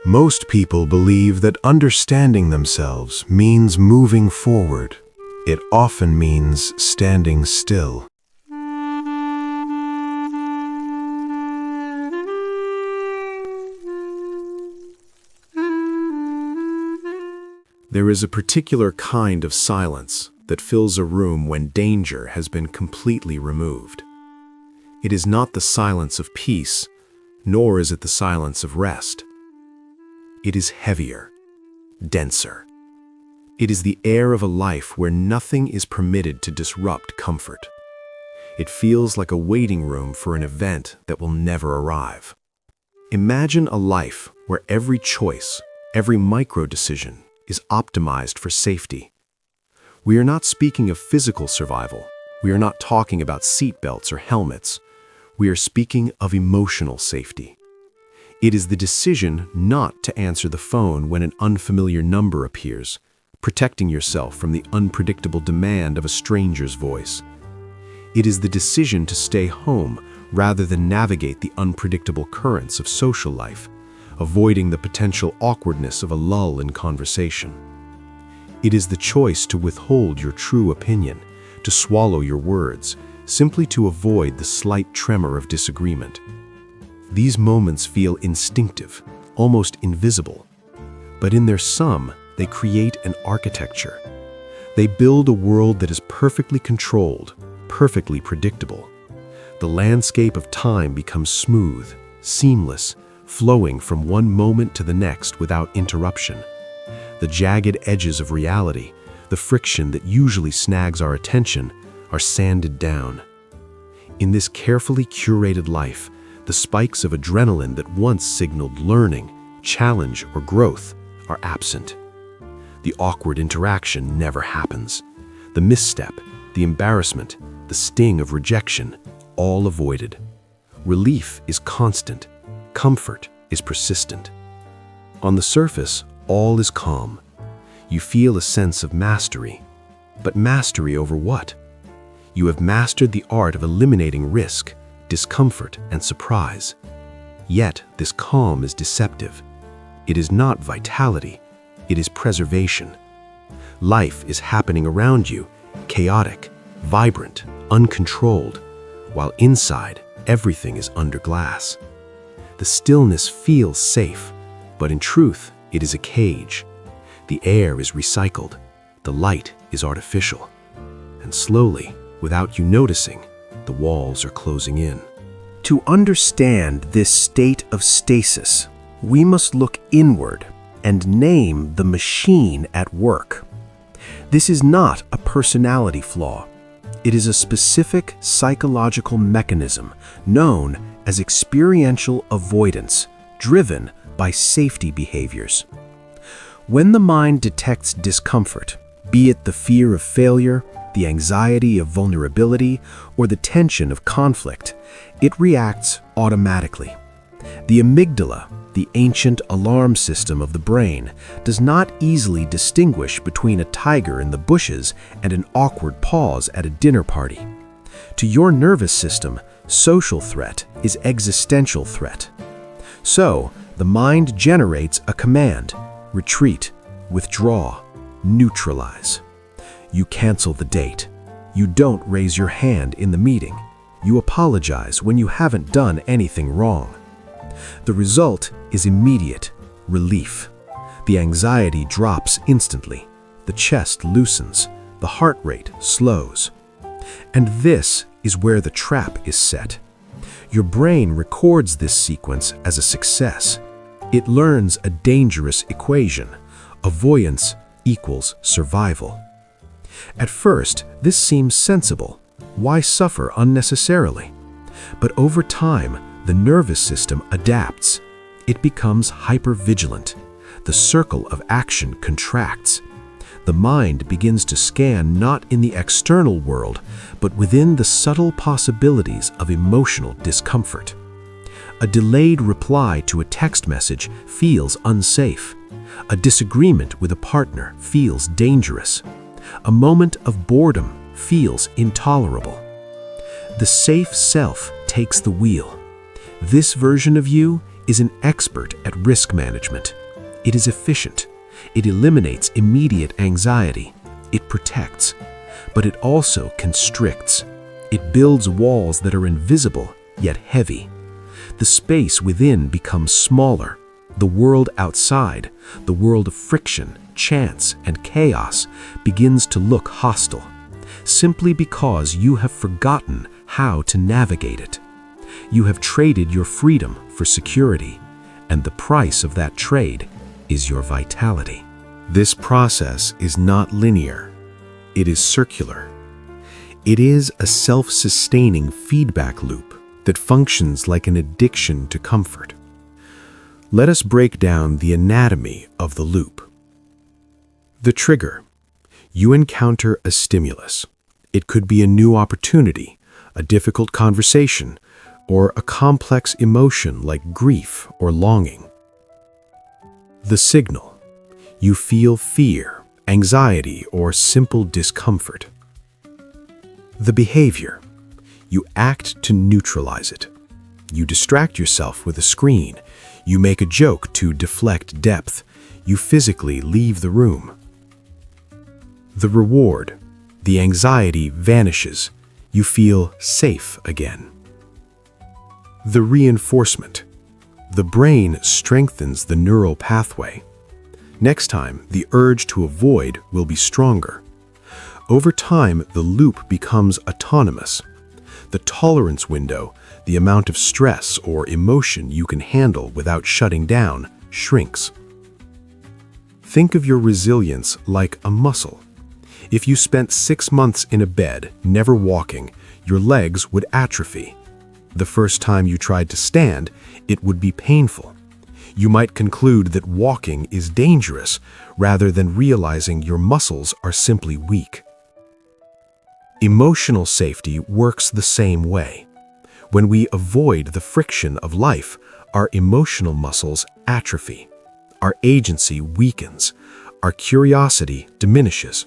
Most people believe that understanding themselves means moving forward. It often means standing still. There is a particular kind of silence that fills a room when danger has been completely removed. It is not the silence of peace, nor is it the silence of rest. It is heavier, denser. It is the air of a life where nothing is permitted to disrupt comfort. It feels like a waiting room for an event that will never arrive. Imagine a life where every choice, every micro-decision is optimized for safety. We are not speaking of physical survival. We are not talking about seatbelts or helmets. We are speaking of emotional safety. It is the decision not to answer the phone when an unfamiliar number appears, protecting yourself from the unpredictable demand of a stranger's voice. It is the decision to stay home rather than navigate the unpredictable currents of social life, avoiding the potential awkwardness of a lull in conversation. It is the choice to withhold your true opinion, to swallow your words, simply to avoid the slight tremor of disagreement. These moments feel instinctive, almost invisible, but in their sum, they create an architecture. They build a world that is perfectly controlled, perfectly predictable. The landscape of time becomes smooth, seamless, flowing from one moment to the next without interruption. The jagged edges of reality, the friction that usually snags our attention, are sanded down. In this carefully curated life, the spikes of adrenaline that once signaled learning, challenge, or growth are absent. The awkward interaction never happens. The misstep, the embarrassment, the sting of rejection, all avoided. Relief is constant. Comfort is persistent. On the surface, all is calm. You feel a sense of mastery. But mastery over what? You have mastered the art of eliminating risk, discomfort, and surprise. Yet, this calm is deceptive. It is not vitality. It is preservation. Life is happening around you, chaotic, vibrant, uncontrolled, while inside, everything is under glass. The stillness feels safe, but in truth, it is a cage. The air is recycled, the light is artificial, and slowly, without you noticing, the walls are closing in. To understand this state of stasis, we must look inward and name the machine at work. This is not a personality flaw. It is a specific psychological mechanism known as experiential avoidance, driven by safety behaviors. When the mind detects discomfort, be it the fear of failure, the anxiety of vulnerability, or the tension of conflict, it reacts automatically. The amygdala, the ancient alarm system of the brain, does not easily distinguish between a tiger in the bushes and an awkward pause at a dinner party. To your nervous system, social threat is existential threat. So, the mind generates a command: retreat, withdraw, neutralize. You cancel the date. You don't raise your hand in the meeting. You apologize when you haven't done anything wrong. The result is immediate relief. The anxiety drops instantly. The chest loosens. The heart rate slows. And this is where the trap is set. Your brain records this sequence as a success. It learns a dangerous equation: avoidance equals survival. At first, this seems sensible. Why suffer unnecessarily? But over time, the nervous system adapts. It becomes hypervigilant. The circle of action contracts. The mind begins to scan not in the external world, but within the subtle possibilities of emotional discomfort. A delayed reply to a text message feels unsafe. A disagreement with a partner feels dangerous. A moment of boredom feels intolerable. The safe self takes the wheel. This version of you is an expert at risk management. It is efficient. It eliminates immediate anxiety. It protects. But it also constricts. It builds walls that are invisible, yet heavy. The space within becomes smaller. The world outside, the world of friction, chance, and chaos, begins to look hostile, simply because you have forgotten how to navigate it. You have traded your freedom for security, and the price of that trade is your vitality. This process is not linear. It is circular. It is a self-sustaining feedback loop that functions like an addiction to comfort. Let us break down the anatomy of the loop. The trigger. You encounter a stimulus. It could be a new opportunity, a difficult conversation, or a complex emotion like grief or longing. The signal. You feel fear, anxiety, or simple discomfort. The behavior. You act to neutralize it. You distract yourself with a screen. You make a joke to deflect depth. You physically leave the room. The reward. The anxiety vanishes. You feel safe again. The reinforcement. The brain strengthens the neural pathway. Next time, the urge to avoid will be stronger. Over time, the loop becomes autonomous. The tolerance window, the amount of stress or emotion you can handle without shutting down, shrinks. Think of your resilience like a muscle. If you spent 6 months in a bed, never walking, your legs would atrophy. The first time you tried to stand, it would be painful. You might conclude that walking is dangerous rather than realizing your muscles are simply weak. Emotional safety works the same way. When we avoid the friction of life, our emotional muscles atrophy. Our agency weakens. Our curiosity diminishes.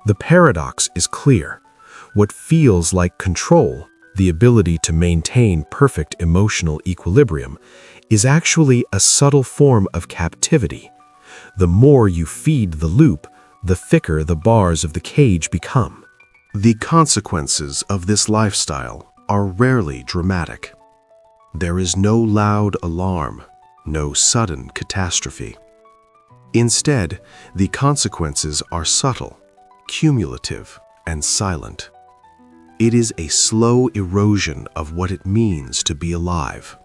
The paradox is clear. What feels like control, the ability to maintain perfect emotional equilibrium, is actually a subtle form of captivity. The more you feed the loop, the thicker the bars of the cage become. The consequences of this lifestyle are rarely dramatic. There is no loud alarm, no sudden catastrophe. Instead, the consequences are subtle, cumulative, and silent. It is a slow erosion of what it means to be alive.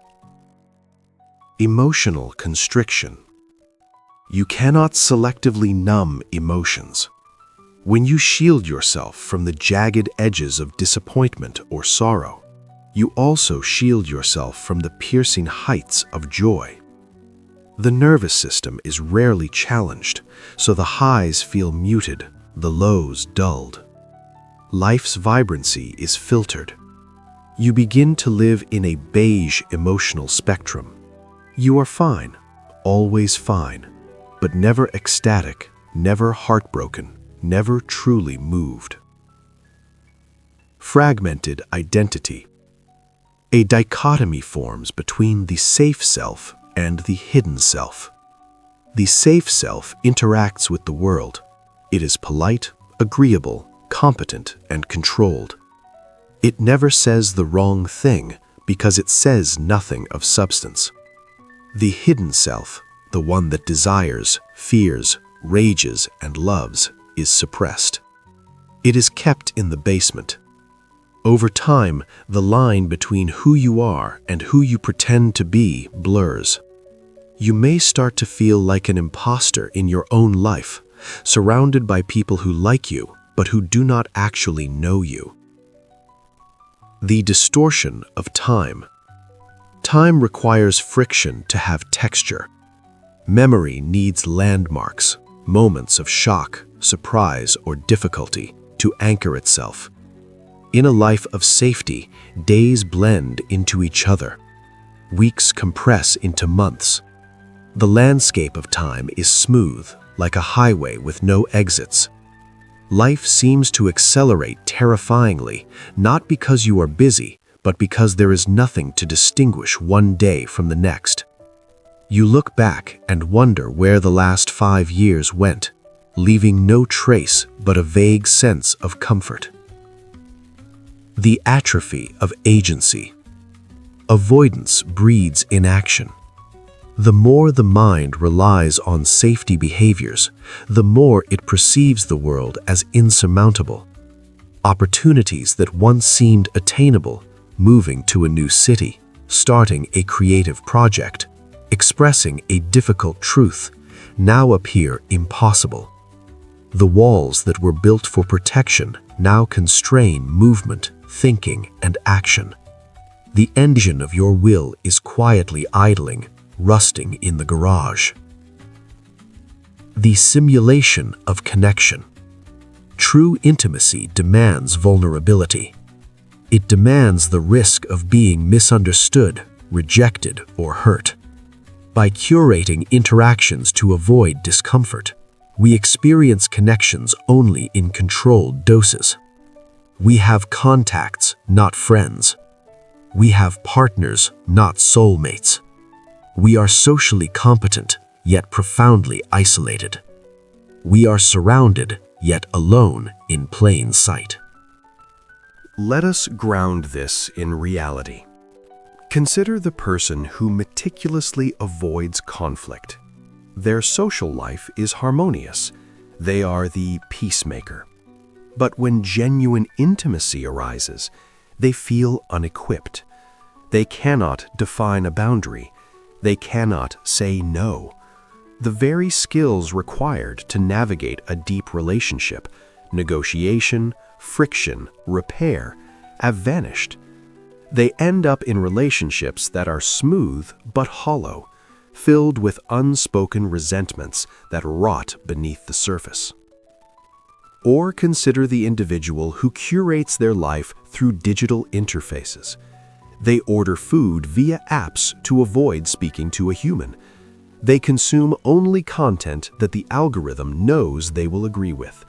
Emotional constriction. You cannot selectively numb emotions. When you shield yourself from the jagged edges of disappointment or sorrow, you also shield yourself from the piercing heights of joy. The nervous system is rarely challenged, so the highs feel muted, the lows dulled. Life's vibrancy is filtered. You begin to live in a beige emotional spectrum. You are fine, always fine, but never ecstatic, never heartbroken, never truly moved. Fragmented identity. A dichotomy forms between the safe self and the hidden self. The safe self interacts with the world. It is polite, agreeable, competent, and controlled. It never says the wrong thing because it says nothing of substance. The hidden self, the one that desires, fears, rages, and loves, is suppressed. It is kept in the basement. Over time, the line between who you are and who you pretend to be blurs. You may start to feel like an imposter in your own life, surrounded by people who like you, but who do not actually know you. The distortion of time. Time requires friction to have texture. Memory needs landmarks, moments of shock, surprise, or difficulty to anchor itself. In a life of safety, days blend into each other. Weeks compress into months. The landscape of time is smooth, like a highway with no exits. Life seems to accelerate terrifyingly, not because you are busy, but because there is nothing to distinguish one day from the next. You look back and wonder where the last 5 years went, leaving no trace but a vague sense of comfort. The atrophy of agency. Avoidance breeds inaction. The more the mind relies on safety behaviors, the more it perceives the world as insurmountable. Opportunities that once seemed attainable, moving to a new city, starting a creative project, expressing a difficult truth, now appear impossible. The walls that were built for protection now constrain movement, thinking, and action. The engine of your will is quietly idling, rusting in the garage. The simulation of connection. True intimacy demands vulnerability. It demands the risk of being misunderstood, rejected, or hurt. By curating interactions to avoid discomfort, we experience connections only in controlled doses. We have contacts, not friends. We have partners, not soulmates. We are socially competent, yet profoundly isolated. We are surrounded, yet alone in plain sight. Let us ground this in reality. Consider the person who meticulously avoids conflict. Their social life is harmonious. They are the peacemaker. But when genuine intimacy arises, they feel unequipped. They cannot define a boundary. They cannot say no. The very skills required to navigate a deep relationship, negotiation, friction, repair, have vanished. They end up in relationships that are smooth but hollow, filled with unspoken resentments that rot beneath the surface. Or consider the individual who curates their life through digital interfaces. They order food via apps to avoid speaking to a human. They consume only content that the algorithm knows they will agree with.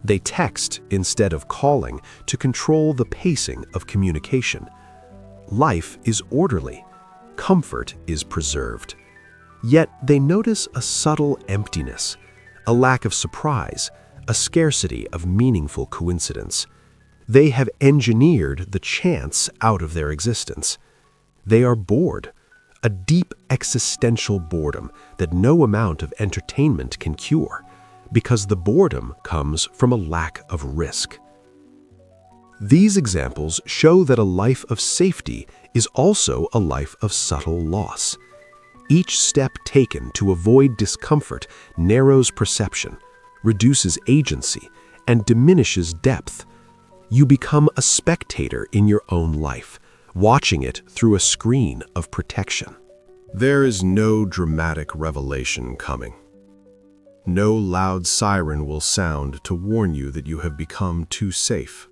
They text instead of calling to control the pacing of communication. Life is orderly. Comfort is preserved. Yet they notice a subtle emptiness, a lack of surprise, a scarcity of meaningful coincidence. They have engineered the chance out of their existence. They are bored, a deep existential boredom that no amount of entertainment can cure, because the boredom comes from a lack of risk. These examples show that a life of safety is also a life of subtle loss. Each step taken to avoid discomfort narrows perception, reduces agency, and diminishes depth. You become a spectator in your own life, watching it through a screen of protection. There is no dramatic revelation coming. No loud siren will sound to warn you that you have become too safe.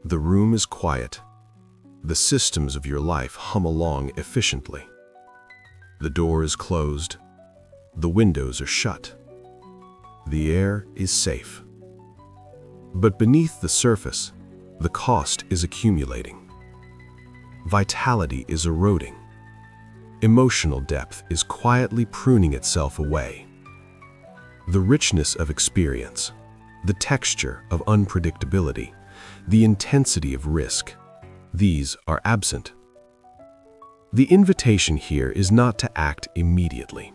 The room is quiet. The systems of your life hum along efficiently. The door is closed. The windows are shut. The air is safe. But beneath the surface, the cost is accumulating. Vitality is eroding. Emotional depth is quietly pruning itself away. The richness of experience, the texture of unpredictability, the intensity of risk, these are absent. The invitation here is not to act immediately.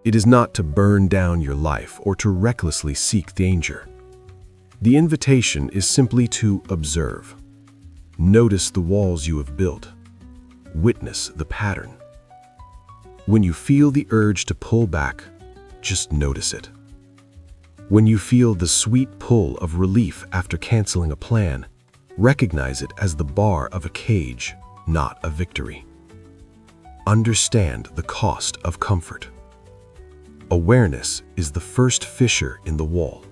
It is not to burn down your life or to recklessly seek danger. The invitation is simply to observe. Notice the walls you have built. Witness the pattern. When you feel the urge to pull back, just notice it. When you feel the sweet pull of relief after canceling a plan, recognize it as the bar of a cage, not a victory. Understand the cost of comfort. Awareness is the first fissure in the wall.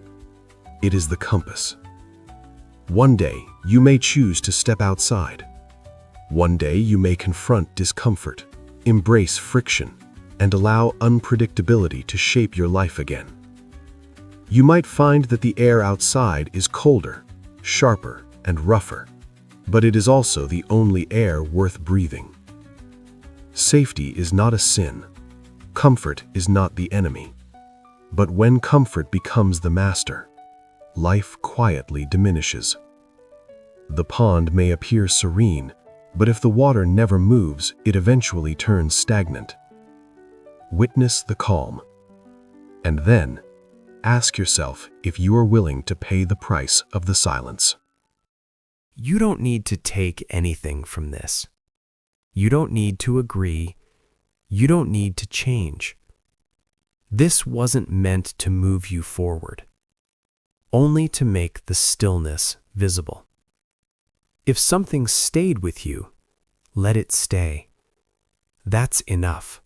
It is the compass. One day, you may choose to step outside. One day, you may confront discomfort, embrace friction, and allow unpredictability to shape your life again. You might find that the air outside is colder, sharper, and rougher. but it is also the only air worth breathing. Safety is not a sin. Comfort is not the enemy. But when comfort becomes the master, life quietly diminishes. The pond may appear serene, but if the water never moves, it eventually turns stagnant. Witness the calm. And then, ask yourself if you are willing to pay the price of the silence. You don't need to take anything from this. You don't need to agree. You don't need to change. This wasn't meant to move you forward, only to make the stillness visible. If something stayed with you, let it stay. That's enough.